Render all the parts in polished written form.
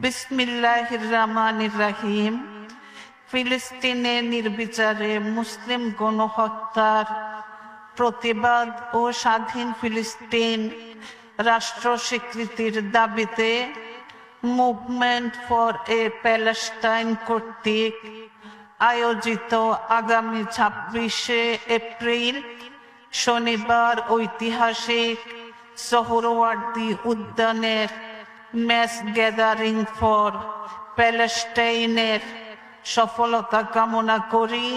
বিসমিল্লাহির রহমানির রহিম। ফিলিস্তিনে নির্বিচারে মুসলিম গণহত্যার প্রতিবাদ ও স্বাধীন ফিলিস্তিন রাষ্ট্র স্বীকৃতির দাবিতে মুভমেন্ট ফর এ প্যালেস্টাইন কর্তৃক আয়োজিত আগামী 26শে এপ্রিল শনিবার ঐতিহাসিক সোহরাওয়ার্দী উদ্যানের ম্যাস গ্যাদারিং ফর প্যালেস্টাইনের সফলতা কামনা করি।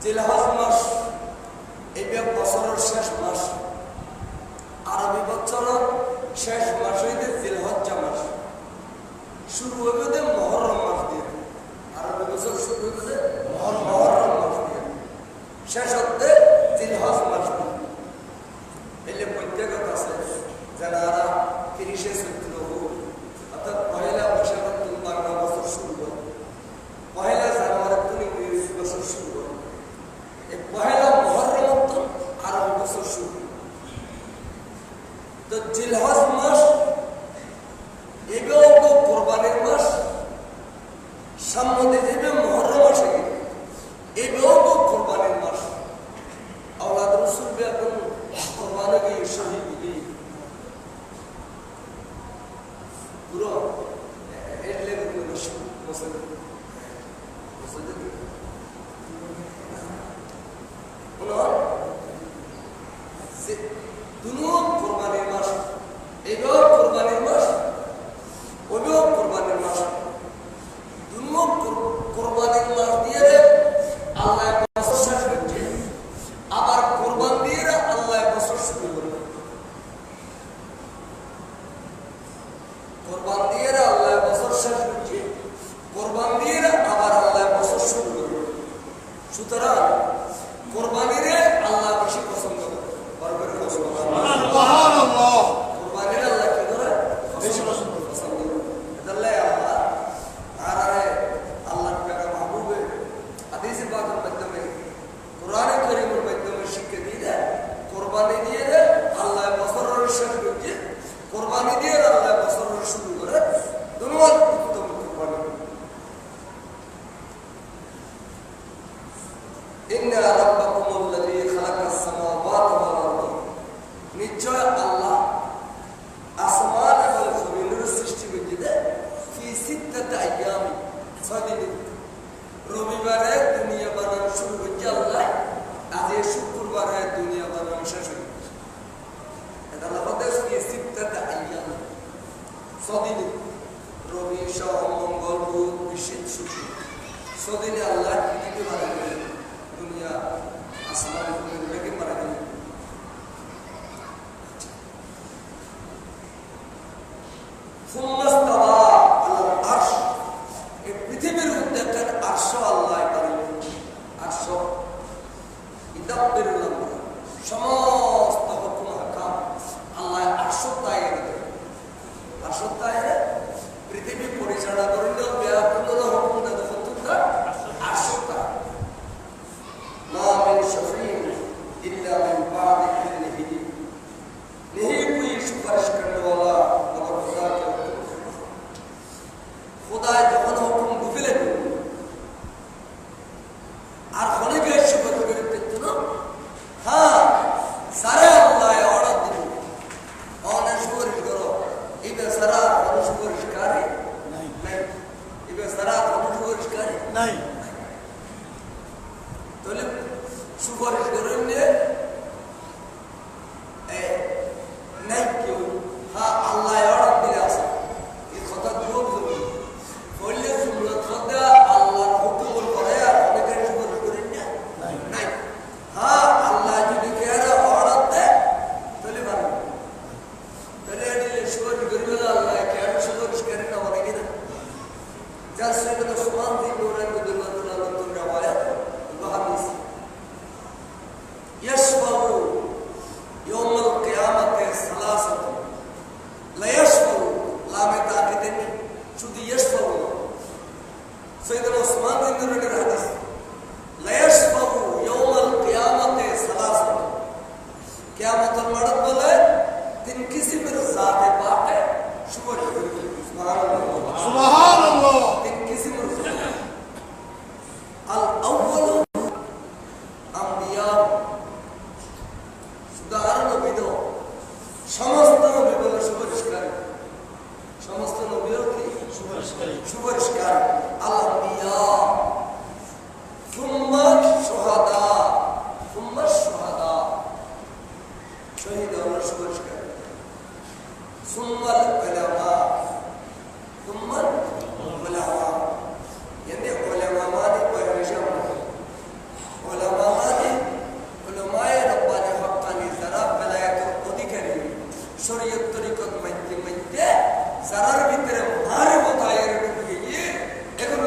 জিলহজ মাস এই বছরের শেষ মাস, আরবি বছরের শেষ মাস হইতে জিলহজ্জা মাস শুরু হইবে মুহররম মাস দিয়ে। আরবি বছর শুরু হইবে মুহররম মাস দিয়ে, শেষ হতে জিলহজ মাস দিয়ে। এলে প্রত্যেকত আছে যারা 30শে চৈত্র অর্থাৎ পহেলা বৈশাখ বাংলা বছর শুরু হয়, পহেলা জানুয়ারি ইংরেজি বছর শুরু হয়, এই পহেলা মুহররম আরবি বছর শুরু। তো জিলহজ মাস এবেও কোরবানির মাস, সামনে যাবে মুহররম মাসে এবেও কোরবানির মাস। কোরবানিরে আল্লাহ বেশি পছন্দ করে। বরকত সুবহানাল্লাহ। কোরবানিরে আল্লাহ কি করে? বেশি পছন্দ করে। এদাল্লাই আল্লাহ আরে আল্লাহ টাকা মাহবুবে হাদিসে পাকের মাধ্যমে কোরআনে কারীমের মাধ্যমে শিক্ষা দিয়ে দেয় কোরবানি দিয়ে দেয় আল্লাহ বছরের শেষ করছে কোরবানি দিয়ে আল্লাহ বছরের শুরু করে দুনিয়ার উত্তম কোরবানি। ইন্না রাব্বাকুমুল্লাযী খালাকাস সামাওয়াতি ওয়াল আরদ, নিশ্চয় আল্লাহ আসমান এবং জমিনের সৃষ্টি করেছে ফি সিত্তাতি আইয়াম, 6 দিন। রবিবারে দুনিয়া বানানো শুরু করছে আল্লাহ, আজ শুক্রবারে দুনিয়া বানানো শেষ হয়ে গেছে। এটা আল্লাহ বলতেছে ফি সিত্তাতি আইয়াম, 6 দিন। রবি সোম মঙ্গল বুধ বৃহস্পতি শুক্র, 6 দিনে আল্লাহ পৃথিবী বানানো দুনিয়া আসমান জমিনটাকে বানানো। ثم استوى على العرش, এই পৃথিবীর মধ্যে একটা আরশ আল্লাহ বানালেন। আরশ ইদাব্বিরুল আমর, সমস্ত হুকুম হাকাম আল্লাহ আরশ তায়ে দেন। আরশ তায়ে পৃথিবী পরিচালনা করেন ব্যাকুল হুকুম দেন ফতুল্লাহ আরশ তায়ে। মা মিন শাফিইন ইল্লা মিন বাদি ইযনিহি, नहीं कोई सुपारिश करने वाला मगर खुदा के हुक्म से। खुदा যখন হুকুম দিলেন আর অনেকে সুপারিশ করতেন না, হ্যাঁ সারা আল্লাহ অর্ডার দিলেন অনেক সুপারিশ করো, এটা সারা অনেক সুপারিশকারী নাই, এটা সারা অনেক সুপারিশকারী নাই। তাহলে সুপারিশ করেন যে নাই কেউ, হ্যাঁ আল্লাহ অর্ডার দিলে আসে এই কথা যোগ জরুরি বললে সুন্নত কথা আল্লাহর হুকুম করে আর অনেকের সুপারিশ করেন না নাই। হ্যাঁ আল্লাহ যদি কেরা অর্ডার দেয় তাহলে মানবে, তাহলে এটি সুপারিশ করবে আল্লাহ কেন সুপারিশ করেন না অনেকে না। যার সঙ্গে তো সমান দিন ওরাই দুর্গা তোমরা আয়াত হাদিস يشفع يوم القيامة ثلاثة لا يشفع لا متأكدني شو دي يشفع سيدنا عثمان بن عفان الحديث لا يشفع يوم القيامة ثلاثة قيامة المرض بله تن किसी पर ज़ात पाक है शुक्र सुभान अल्लाह तन किसी पर अल अव्वल अंबिया উদাহরণ নবীদ সমস্ত নবীগুলো সুপারিশকারী, সমস্ত নবীও কি সুপারিশকারী। আল-আম্বিয়া সুম্মা শুহাদা, সুম্মা শুহাদা শহীদ হলো সুপারিশকারী, সুম্মা উলামা, সুম্মা উলামা। यानी उलमा माने पहले उलमा माने उलमाए रब्बानी हक्कानी যারা বেলায়েতের অধিকারী শরীয়ত তরিকত মানতে মানতে যারার ভিতরে মারিফত আয়ের ঢুকে গিয়ে এখন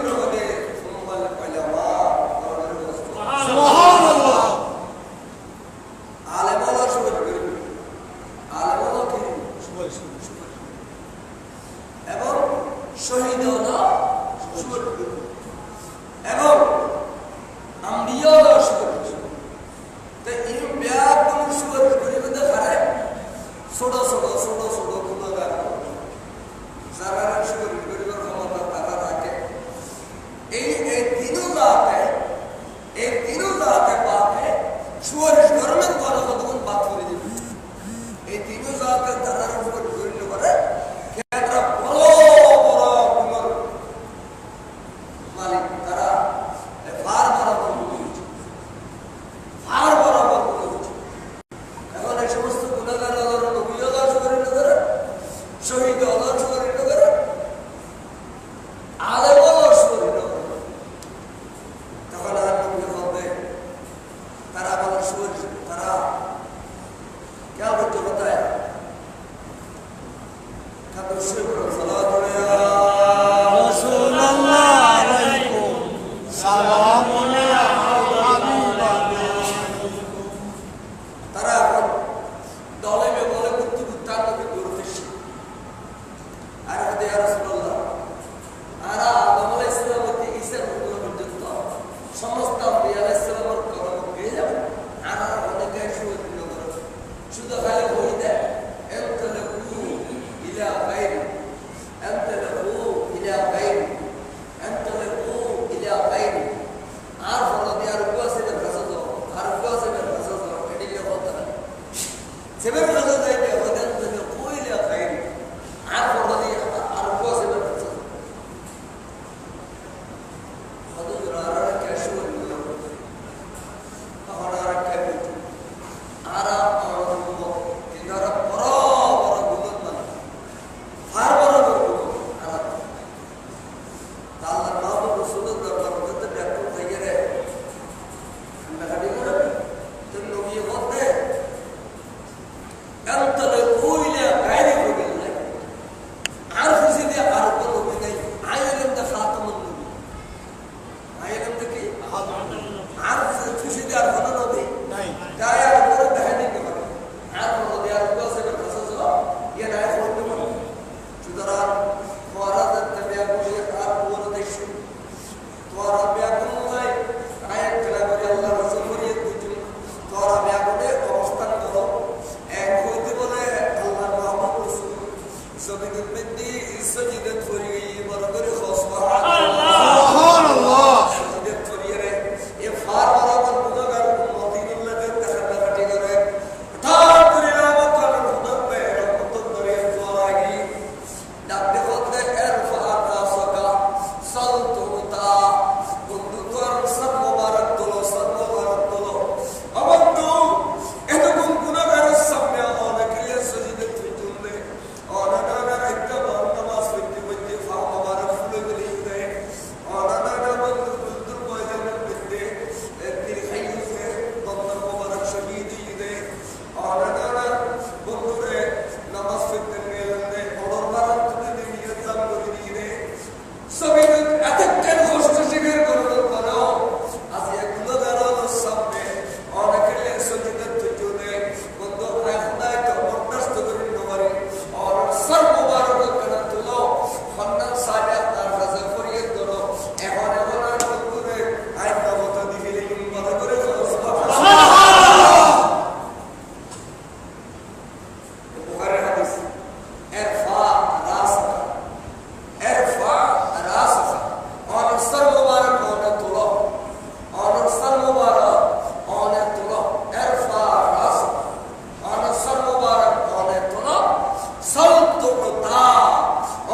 সেবের কাছে যাইতে ওদের জন্য কইলে খাইনি আর বড় দিয়ে আর কো সেবের কাছে হযরত আর ক্যাশ করে নিল আর খাই আর ইদারা বড় বড় গুণ না আর বড় বড় আর আল্লাহ মাহবুব রাসূলের দরবার মধ্যে ব্যাকুল থেকে রে আমরা গাড়ি করে তো নবী বলতে أنت لقول غير بالله عارف سيدي عارف النبي ده عالم ده خاتم النبي عالم ده كي عارف سيدي عارف النبي ده يا رب ده هني كمان عارف النبي عارف بس بالقصص يا ناس ودهم شدران وارد النبي يقول عارف ورد يشوف وارد يقول ما آية كلام الله رسول الله يقول وارد يقول أوستان كلام এক হইতে বলে আল্লাহ মাহবুব রাসূল জমিনের মধ্যে সজিদত করি বড় করে সুবহানাল্লাহ সজিদত করি রে এ ফার বরাবর গুনাহগার উম্মতিনুল্লাহ কে তাকাটি করে তার করে রহমত করেন খুদাবে রহমত করে জোরাগি ডাক দেখতে এরফা রাসাকা সালতুতা বন্ধুত্বর সব মোবারক তোলো সব মোবারক তোলো অবন্ধু এত গুনাহগার সামনে অনেক সজিদত তুললে অনানা একটা নামাজ পড়তে পড়তে ফা মোবারক ফুলে গলি দেয় অনানা বন্ধু বন্ধু ময়দানের মধ্যে একদিন খাইছে বন্ধু মোবারক শহীদ দেয় অনানা বন্ধুরে নামাজ পড়তে গেলে বড় ভারত থেকে নিয়ে যান করে দিয়ে সবই এতক্ষণ কষ্ট স্বীকার করতে পারো আজ এগুলো দাঁড়ানো সামনে অনেকে সজিদত তুলে বন্ধু আল্লাহ তো বরদাস্ত করে নেবারে আর সর মুবারক করে তুলো ফন্নান সাজা তার কাছে ফরিয়াদ করো এখন আর বন্ধুরে আইতা মতো দিলে মনে করে সুবহানাল্লাহ বুখারী হাদিস এরফা রাসা আর সর মুবারক করে তুলো আর সর মুবারক অনেক তুলো এরফা রাসা আর সর মুবারক অনেক তুলো সালতুতা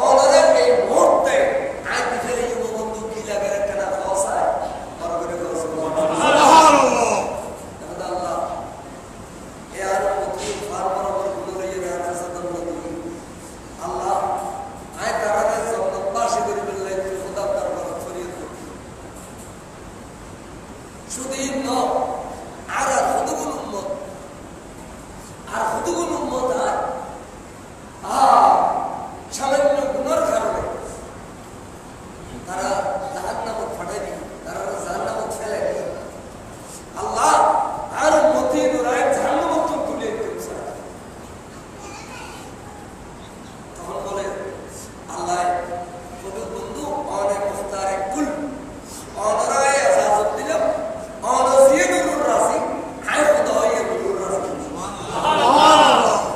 ওনাদের এই মুহূর্তে আইতে ফেলে বন্ধু কি লাগে কেন খসায় বড় করে সুবহানাল্লাহ আল্লাহ এ আর প্রতি ফার বরাবর গুলো লইয়ে রাখা সাদন নবী আল্লাহ আয় তারাতে জান্নাত বাসী করে বিল্লাহ খোদা দরবার ফরিয়াদ শুধু ন আর খুদগুল উম্মত সামান্য গুনার কারণে তারা জাহান্নামে ফাটাই দিবে তারা জাহান্নামে ফেলে দিবে আল্লাহ আর মতি নুরায় জাহান্নামে তুলে দিতে তখন বলে আল্লাহ কবি বন্ধু অনেক মুস্তারে কুল অনরায় আজাদ দিলাম অনজিয়ুর রাসি হায় খুদা ইয়ুর রাসি সুবহানাল্লাহ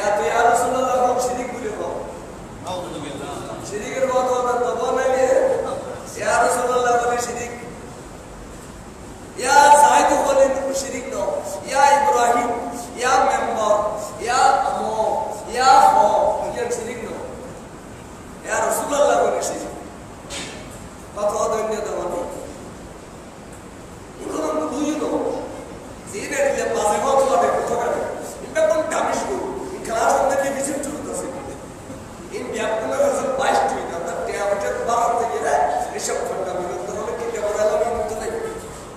ইয়া তো ইয়া রাসূলুল্লাহ কোন শিরিক বলে কও নাউযুবিল্লাহ শিরিকের কথা তো বলেন ইয়া রাসূলুল্লাহ বলে শিরিক ইয়া যায়েদ বলে শিরিক দাও ইয়া ইব্রাহিম ইয়া মেম্বার ইয়া আমো ইয়া হো ইয়া শিরিক দাও ইয়া রাসূলুল্লাহ বলে শিরিক কথা দন্য দাও এগুলো আমরা বুঝি না জিনে দিলে পাশে কত লাগে কত করে এটা কোন দামিশ গো এই ক্লাস মধ্যে ভিজিট চলতেছে এই ব্যাপকতা আছে 22 টি না তার টেয়াবটের বাহার থেকে রে এসব ঘটনা বিরত হলে কি কেমন আলাদা মুক্ত নাই সালাতু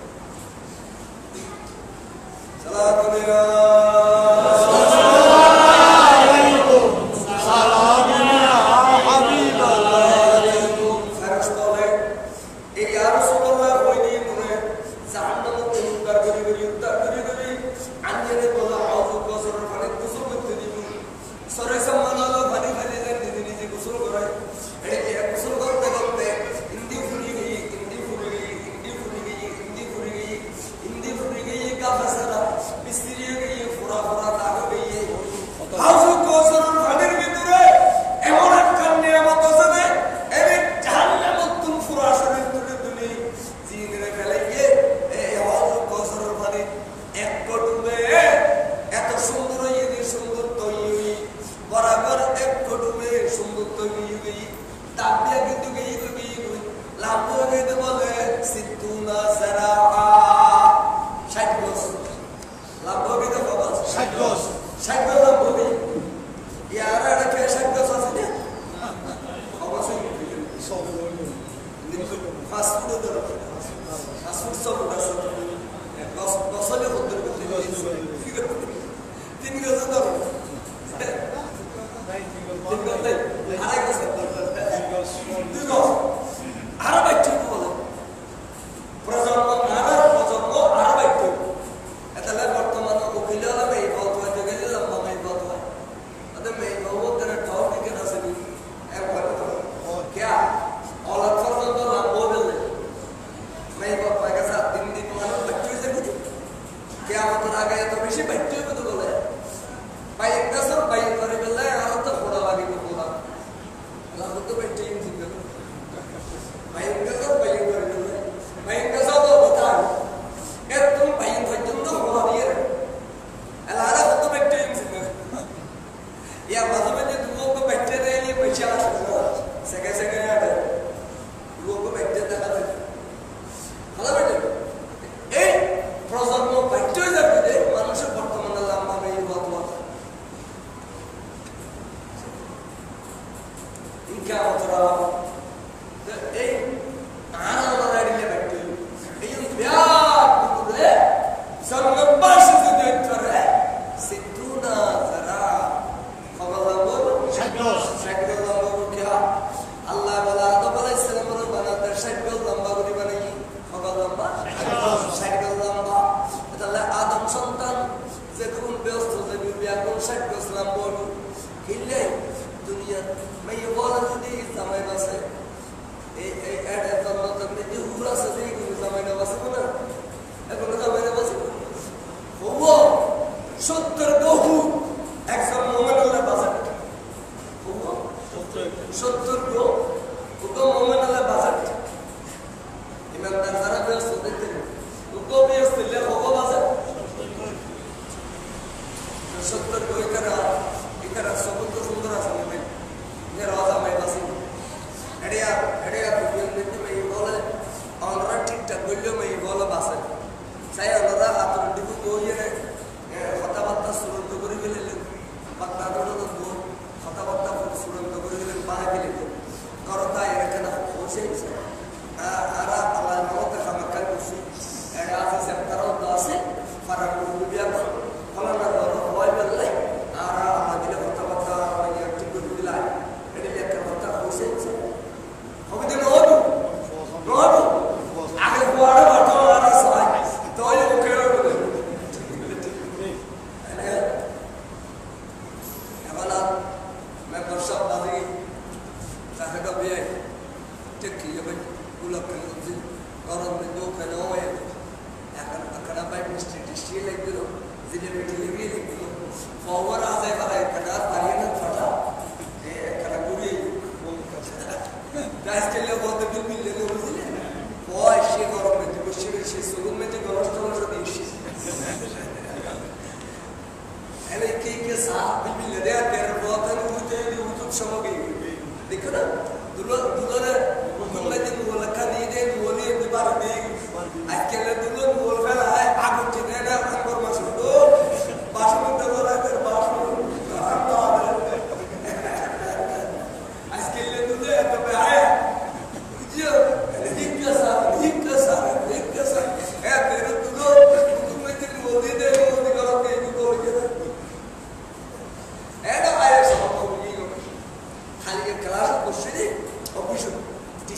কথাবার্তা চূড়ান্ত করে দিলেন বাহাই দিলেন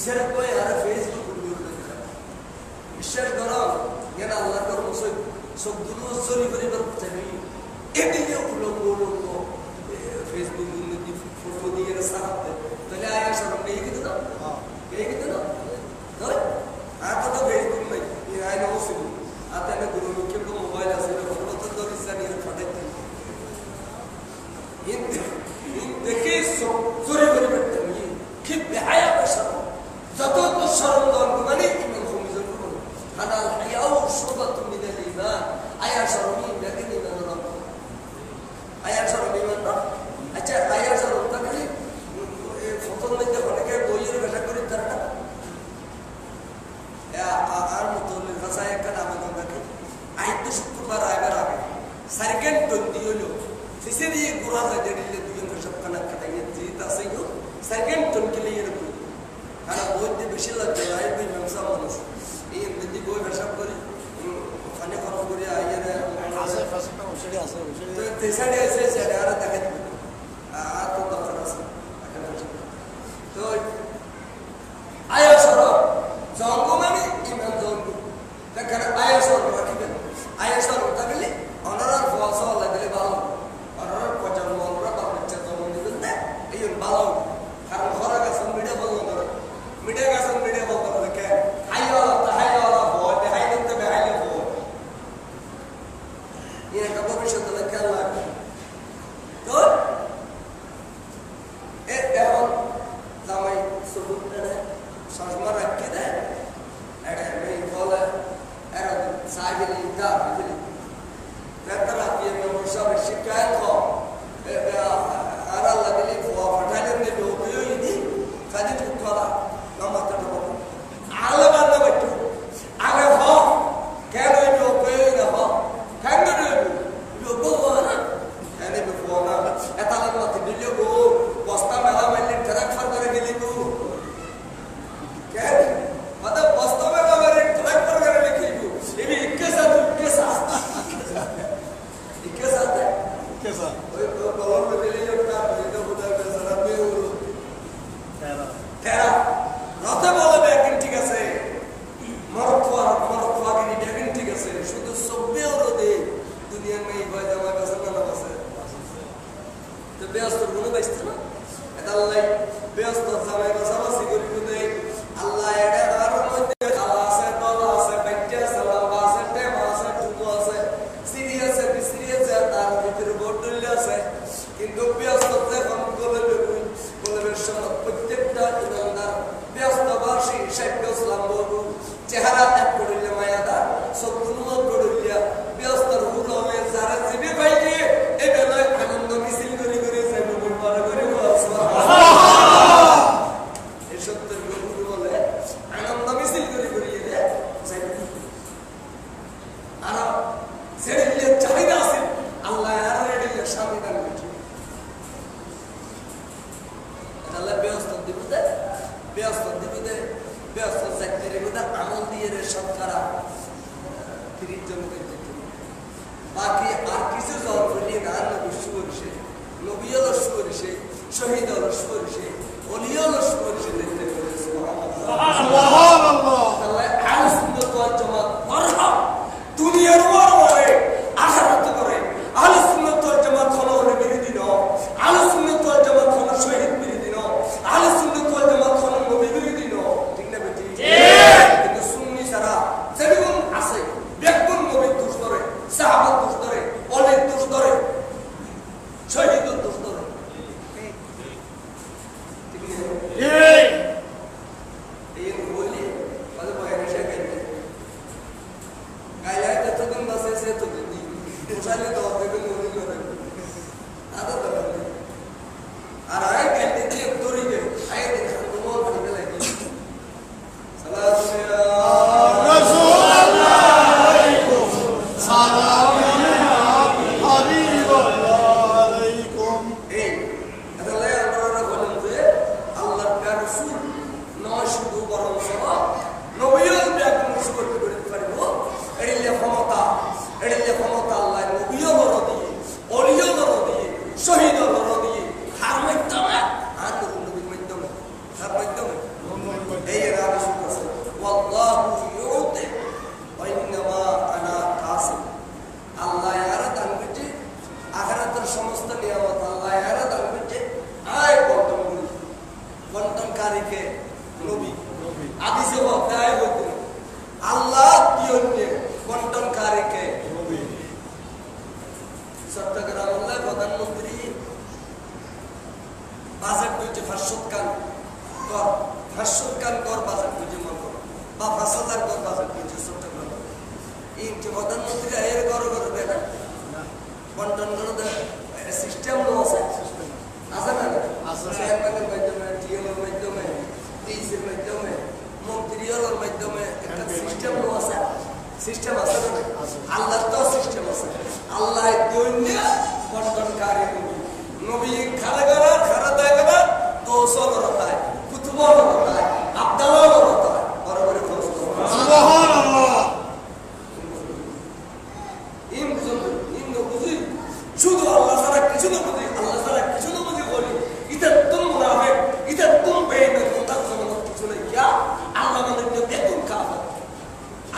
বিচার করে আর ফেসবুক বিশ্বাস করো জ্ঞান আল্লাহ কর্ম সবগুলো চুরি করে চাবি এদিকে উলঙ্গ উলঙ্গ ফেসবুক ফটো দিয়ে সারাতে তাহলে আয়া সরম নেই কিন্তু না এই কিন্তু না আর তো ফেসবুক নাই আয় না ওসিল আর তাহলে গুরু মুখে মোবাইল আছে ফটো তো ইসলামী ফাটাইতে দেখে চুরি করে বেড়তে ঠিক বেহায়া পেশাব যত শরম মানে ইমান কমিজন করুন হানাল হায়াউ শুবাতু মিনাল ঈমান আয়া শরমি দেখেন ইমান রব আয়া শরমি ইমান রব আচ্ছা আয়া শরম তাহলে ফটোর মধ্যে অনেকে বইয়ের ভাষা করি তারা আর মতো ভাষায় একটা আবেদন রাখে আইতে শুক্রবার আইবার আগে সার্কেল টন্দি হলো সিসে দিয়ে গুড়া যায় দিলে দুই সব কানা কাটাইয়ে জিত আছে গো সার্কেল টনকে লিয়ে রাখো কারণ বইতে বেশি লাগবে আই বই ব্যবসা মানুষ এই এমনি বই ব্যবসা করি ওখানে খরচ করে আইয়ে আছে ফাসটা ওষুধে আছে তো তেসাড়ে আছে সেটা আর দেখা দিবে আর তো দরকার আছে তো আয়া সরব জঙ্গ মানে ইমান জঙ্গ দেখেন আয়া সরব রাখিবেন আয়া সরব থাকলে অনারার ফসল লাগলে ভালো অনারার পচার মনরা বা বাচ্চা জন্ম দিবেন না এই ভালো কারণ ঘরে গেছে মিডিয়া বলবো না মিডিয়া গেছে মিডিয়া বলতে হবে কে হাইওয়ালা ভয় হাই দিতে হবে হাইলে ভয় এই একটা ভবিষ্যৎ খেয়াল রাখবে তো এখন জামাই সবুজ সসমা রাখি দেয় এটা মেয়ে বলে এরা সাইকেলি দা বিলি তারা দিয়ে সব শিকায়ত আর আল্লাহ দিলে ফাটালেন নেবে ওই দি কাজে ঠিক করা নামাজটা বলো আলে বান্দা বাইটু আলে হ কেন এটা ওই না হ কেন রে লোগো না এনে বেফো না এটা লাগা দিলে গো বস্তা মেলা মাইলে ট্রান্সফার করে গেলি গো কেন মানে বস্তা মেলা মাইলে ট্রান্সফার করে রেখে গো এই ইক্কে সাথ ওই বলর में ले लो ना ये तो बुदा बेचारा में वो তেরা রাতে বলবে একদিন ঠিক আছে মরতওয়া কি একদিন ঠিক আছে শুধু সবে ওর দে দুনিয়া में ভাই জামা কাছে না আছে তো ব্যস্ত গুলো বাইস্ত না এটা আল্লাহ ব্যস্ত জামা কাছে আছে করি দে আল্লাহ এর আর মধ্যে খালা আছে দলা আছে বাচ্চা আছে লম্বা আছে টেমা আছে টুকু আছে সিরিয়াস আছে সিরিয়াস তার ভিতরে বটল আছে কিন্তু ব্যস্ত যখন বলে প্রত্যেকটা ইমানদার ব্যস্তবাসী শেখ ইসলাম বলু চেহারা এক করিলে মায়াদা সবগুলো করিলিয়া ব্যস্তর হুলমে যারা জিবে পাইলে এই বেলায় আনন্দ মিছিল করে যাইব বড় করে এই সত্যের গুরু বলে আনন্দ মিছিল করে যাইব আর সেদিকে চাহিদা আছে আল্লাহ আর এদিকে শান্তি দান করছে আল্লাহ ব্যস্ত দিবতে ব্যস্ত চাকরির মধ্যে আমল দিয়ে শতকরা 30 জন বাকি আর কিছু জন বলি না নবী সুবরিশে নবী হলো সুবরিশে শহীদ হলো সুবরিশে ওলি হলো সুবরিশে দেখতে পেয়েছে সুবহানাল্লাহ আল্লাহ আহলে সুন্নাত ওয়াল জামাত মারহাম দুনিয়ার ওয়ারে আখিরাত করে আহলে সুন্নাত ওয়াল জামাত হলো বিরোধী নয় আহলে সুন্নাত ওয়াল জামাত হলো শহীদ বিরোধী নয় আহলে সুন্নাত ওয়াল জামাত হলো নবী বিরোধী নয় ঠিক না বেটি কিন্তু সুন্নি সারা যেমন আছে বেগুন নবী দোষ ধরে সাহাবা দোষ ধরে অনেক দোষ ধরে শহীদ দোষ ধরে ঠিক না এই বলি 500 কান কর বাজার খুঁজে মন করো বা 5000 কর বাজার খুঁজে ছোট্ট করো এই প্রধানমন্ত্রী এর করো করবে না বন্টন করে দেয় সিস্টেম আছে আছে না চেয়ারম্যানের মাধ্যমে ডিএমের মাধ্যমে ডিসির মাধ্যমে মন্ত্রীর মাধ্যমে একটা সিস্টেম আছে সিস্টেম আছে না আল্লাহর তো সিস্টেম আছে আল্লাহ দৈন্য বন্টনকারী নবী খারাগারা খারা দেয়গারা দোসল রতায় কুতুবল রতায় আব্দাল রতায় বরাবর সুবহানাল্লাহ ইন বুঝি শুধু আল্লাহ ছাড়া কিছু না বুঝি আল্লাহ ছাড়া কিছু না বুঝি বলি এটা তুম মুনাফিক এটা তুম বেঈমান কথা কোনো কিছু নাই क्या আল্লাহ মানে দেখুন কাফের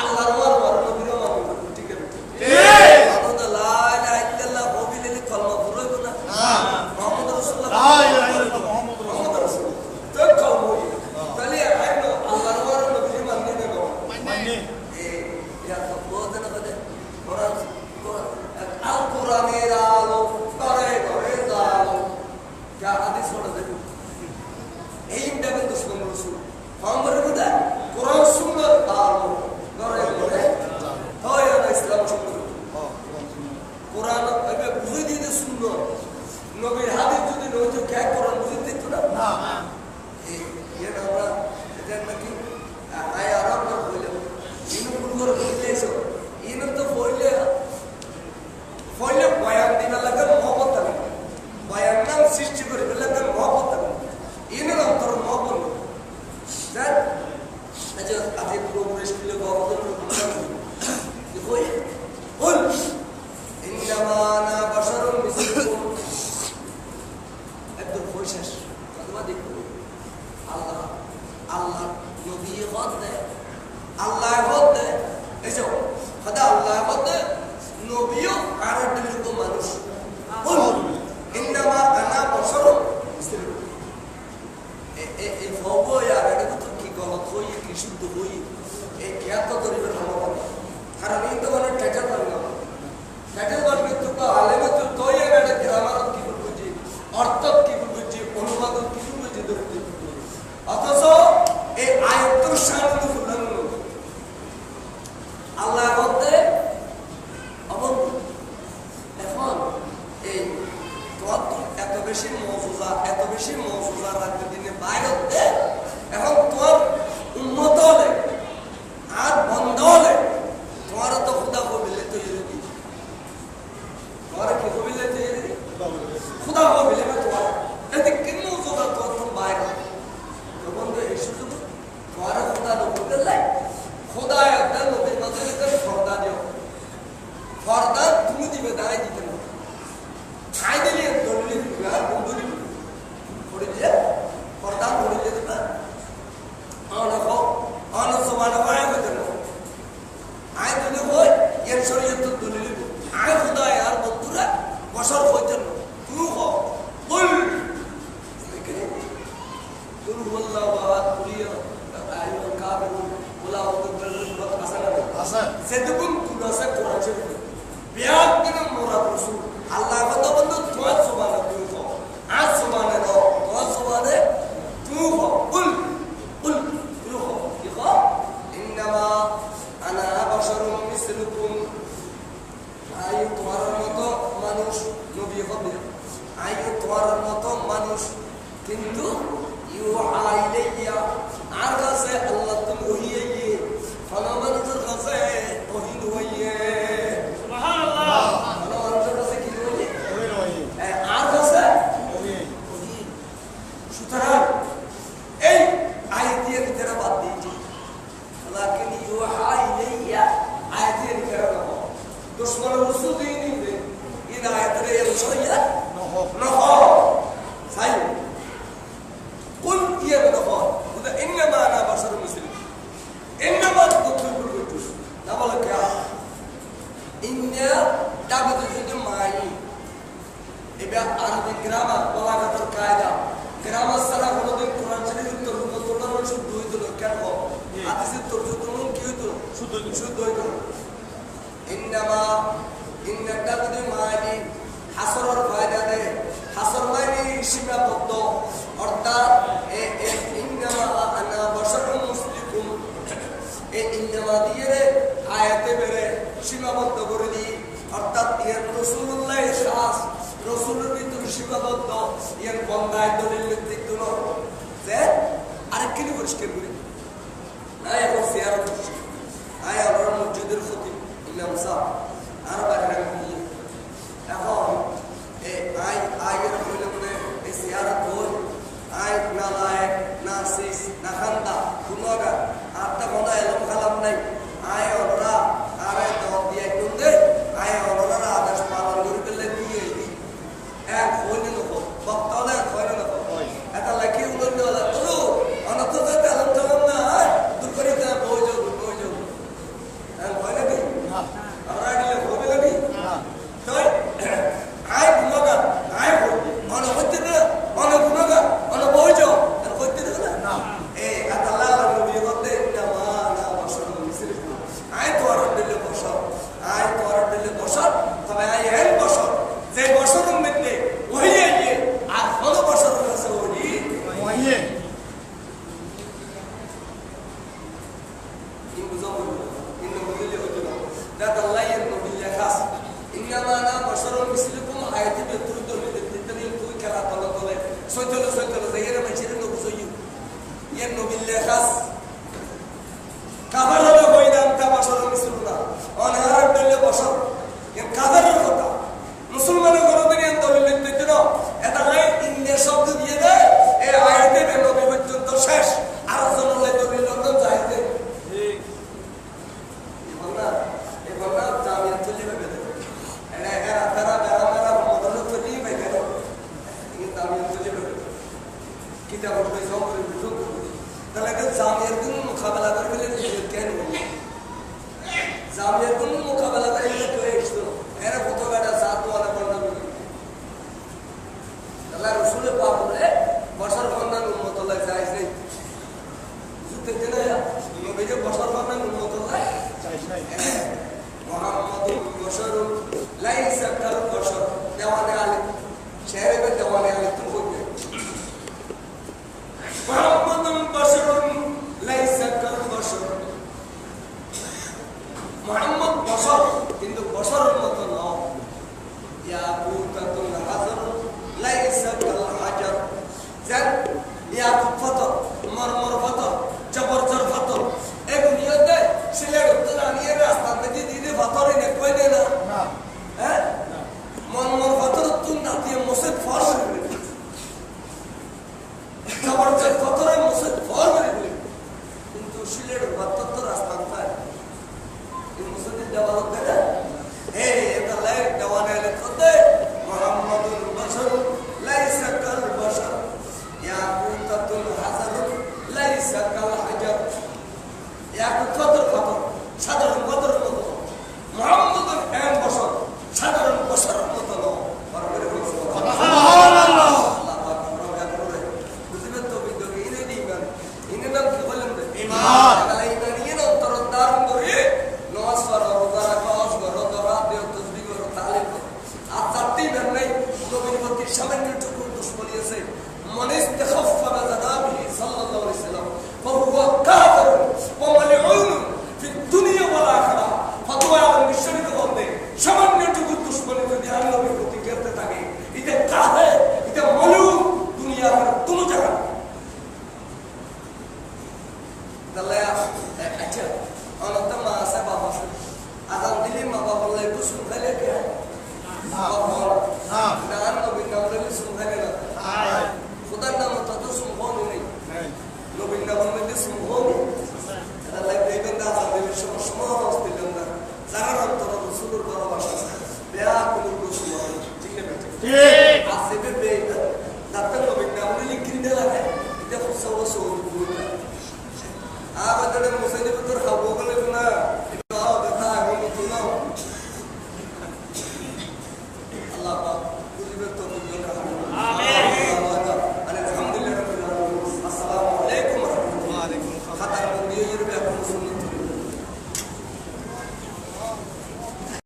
আল্লাহর ওয়ার নবীর ওয়ার ঠিক আছে ঠিক লা ইলাহা ইল্লাল্লাহ বলিলে কলমা পড়ব না মুহাম্মদ রাসূলুল্লাহ লা ইলাহা ইল্লাল্লাহ মুহাম্মদ রাসূলুল্লাহ তো কলমা তাহলে আইনো আল্লাহর ওয়ার নবীর মানে না মানে ইয়া তো বলতে না বলে কোরআন আল কোরআনের আলো করে করে আলো যা হাদিস পড়া দেখো এই ইমদাদ দুশমন রাসূল हमरे बुदा कुरान सुन्नत आलो करे करे হয় না ইসলাম সুন্নাত কুরআন আগে বুঝিয়ে দিতে সুন্নাত নবীর হাদিস যদি নইতো কে কুরআন বুঝিয়ে দিত না না এই এটা আমরা এটা নাকি আয় আরাম করে বলে ইনু কুরআন বলেছো ইনু তো বললে বয়ান দিনা লাগে মোহাম্মদ তাবে বয়ান নাম সৃষ্টি করে লাগে মোহাম্মদ তাবে ইনু অন্তর Mohammad dan aja ada progres bila bawa tu dikoi qul innama ana basharun mislukum একদম পয়সাস কথা দেখো আল্লাহ আল্লাহ নবী হদে আল্লাহ হদে এসো খোদা আল্লাহ হদে নবীও আর দিল মানুষ qul innama ana basharun mislukum এই ভব আর এটা তো কি গলত হই কি শুদ্ধ হই এই এত দরিবের ক্ষমতা কারণ এই তো মানে টাইটেল বানানো টাইটেল বানানো তো আলেমে তো তোই এটা গ্রামার কি বুঝি অর্থ কি বুঝি অনুবাদ কি বুঝি ধরতে অথচ এই আয়াতের সামনে ফুলান আল্লাহ বলতে এবং এখন এই এত বেশি মওজুজা রাখতে দিনে বাইরে এখন তোমার উম্মত হলে আর বন্ধ হলে তোমার তো খুদা কবিলে তৈরি কি তোমার কি কবিলে তৈরি খুদা কবিলে তোমার এতে কি মওজুজা তোমার বাইরে তো বন্ধু এই সুযোগ তোমার খুদা নবুতে লাই খুদা একটা নবীর মাঝে ফরদা দিও ফরদা তুমি দিবে দাঁড়াই দিতে না খাই দিলে দলিল আর বন্ধুরি করে দিয়ে পর্দা করে দিতে না অন সমান হয় হতে না আয় দিলে হয় এর শরীয়ত দলিল আয় খোদায় আর বন্ধুরা বছর হইতে না তুই হ বল তুই বললাহ বাদ করিয়া আইয়ুল কাফিরুন ওলা ওয়াদুল হাসানা হাসান সেদুকুম কুনাসা কোরআন শরীফ বিয়াদ দিন মোরা রাসূল আল্লাহ কথা বন্ধু তোমার সুবহানাল্লাহ তুই হ আজ সুবহানাল্লাহ তোমার সুবহানে তুই হ কুল কুল তুই হ কি হ ইন্নামা আনা বাশারুম মিসলুকুম আই তোমার মতো মানুষ নবী হবে আই তোমার মতো মানুষ কিন্তু ইউহা ইলাইয়া আর কাছে আল্লাহ তুমি ওহিয়ে ফানা মানুষের কাছে ওহি হইয়ে সুবহানাল্লাহ ফানা মানুষের কাছে কি হইয়ে ওহি আর কাছে ওহি সুতরাং এই আয়াতের ভিতরে বাদ দিয়েছি লাকিন ইউহা ইলাইয়া আয়াতের ভিতরে না দুশমন রাসূল দিনে এই আয়াতের এই শরিয়া নহ সাই قل يا بنفار وده انما انا بشر مسلم انما تطلب الوجود لا بالك يا ان دابت جد معي يبقى عربي جرامر بلاغه القاعده جرامر السلام হলো কোরআন শরীফের তরজমা তোলার শুদ্ধ হইতো কেন হাদিসের তরজমা কি হইতো শুদ্ধ হইতো انما ان دابت معي হাসরের ফায়দা দেয় হাসর মানে সীমাবদ্ধ অর্থাৎ তো ইয়ার বন্দায় দলিল ভিত্তিক দুনো যে আরেকখানি পরিষ্কার করি না এখন সিয়ারত করছি আয় আমরা মসজিদের খতিব ইমাম সাহেব আর বাইরে এখন আয়ের হইলে বলে এই সিয়ারত হই আয় না লায়ক না সিস না খান্দা গুণগা আটটা মনে এলম খালাম নাই আয় ওরা আরে দল দিয়ে একদম দে আয় ওরা আদেশ পালন করে ফেললে দিয়ে দিই এক হইলে লোক বক্তা হলে এক হইলে লোক এটা লেখি উন্নয়ন হলে বলো অনত যাতে এলম ঠালাম না দূর করে বই যাবো ভয় লাগে আমরা দিলে হবে লাগে তাই আয় গুণগা আয় মনে হচ্ছে না মনে গুণগা মনে বই যাও হইতে দেবে না এই আল্লাহ নবী বলতে আয় তোর দিলে বসর আয় তোর দিলে বসর তবে আয় এই বসর যে বসরের মধ্যে ওই আইয়ে আর কোন বসর আছে ওই ইন বুঝো ইন বুঝলে হতো না দাদ আল্লাহ এর নবী খাস ইনমা না বসরুন মিসলুকুম আয়াতি বেতুর দলিল দিতেনি তুই খেলা তলে তলে সইতলে যাইরা মাইছের নবী সইয়ু এর নবী খাস কাবার হলো কইলাম তা বসর মিসলুনা অনহার দলিল বসর এর কাবারের কথা মুসলমানের কোনদিন এর দলিল দিতে না এটা লাই ইন্নে শব্দ দিয়ে দেয় এই আয়াতে নবী পর্যন্ত শেষ আর জনলে দলিল লঙ্ঘন যাইতে ঠিক এবারে জামিয়া চলে যাবে এটা এরা তারা বেড়া মদন চলে যাবে কেন কিন্তু জামিয়া চলে যাবে কিতাব পড়ে সব করে বুঝো তাহলে জামিয়ার কোন মোকাবেলা করবে কেন জামিয়ার কোন মোকাবেলা করবে তো এসো এরা কত গাড়া সাত ওয়ালা বন্ধ করে আল্লাহ রাসূলের পাক বলে বশর বন্ধন উম্মত আল্লাহ জায়েজ নেই বুঝতে দেনা নবী যে বশর বন্ধন উম্মত আল্লাহ জায়েজ নাই মুহাম্মাদুর বশরুন লাইসা কাল বশর দেওয়ানে আলী শহরে में দেওয়ানে আলী তুম বলবে মুহাম্মাদুর বশরুন লাইসা কাল বশর মুহাম্মদ বশর কিন্তু বশরের মত নয় ইয়াকুতাতুল হাজার লাইসা কাল হাজার জান ইয়াকুত পাথর মরমর পাথর জবরজর পাথর এই দুনিয়াতে সিলেট উত্তরানিয়ে রাস্তা থেকে দিদি পাথর এনে কই দেয় না হ্যাঁ মরমর পাথর তুই না দিয়ে মসজিদ ফর করে জবরজর পাথরে মসজিদ ফর করে কিন্তু সিলেট পাথর তো রাস্তা পায় এই মসজিদের দেওয়াল করে এই এটা লাই দেওয়ালে লেখতে মুহাম্মাদুর বশর লাইসা কাল বশর ইয়াকুতাতুল হাজার লাইসা কাল হাজার ইয়াকুত পাথর সাধারণ পাথরের মতো মুহাম্মাদুর এম বশর সাধারণ বশরের মতো নয় বরং সুবহানাল্লাহ আল্লাহ পাক প্রকাশ করে বুঝবেন তো বিদ্যুৎ ইনে দিবেন ইনে নাম কি বলেন ঈমান তাহলে ঈমান ইনে অন্তর ধারণ করে নামাজ পড়ো রোজা রাখো করো দোয়া দিও তাসবিহ করো তালিম করো আর চারটি বের নাই নবীর প্রতি সামান্য টুকু দুশমনী আছে মান ইস্তাখাফা বিজানাবিহি সাল্লাল্লাহু আলাইহি সাল্লাম ফাহুয়া কাফির ওয়া মালউন ফি দুনিয়া ওয়াল আখিরাহ ফতোয়া আলম বিশ্বরিত বলতে সামান্য টুকু দুশমনী যদি আল্লাহর নবীর প্রতি করতে থাকে এটা কাফির এটা মালউন দুনিয়া আর দুনো জায়গা তাহলে আচ্ছা অনন্ত মা আছে বাবা আজান দিলি মা বাবা লাই তো শুনলে কে না না নবী নাম লইলে শুনলে না খুদার নাম তো শুনবো নেই নবী নাম লইলে শুনবো এটা লাই দেবেন না আজান দিলে সমস্ত দিলেন না যারা অন্তর রাসূলের ভালোবাসা বেয়া কোনো প্রশ্ন ঠিক না ঠিক আছে বে দাঁতের নবী নাম লইলে কিনতে লাগে এটা খুব সহজ আবাদে মুসাইলিম তোর খাবো বলে না দাও দেখা আমি তো নাও আল্লাহ পাক বুঝবে তো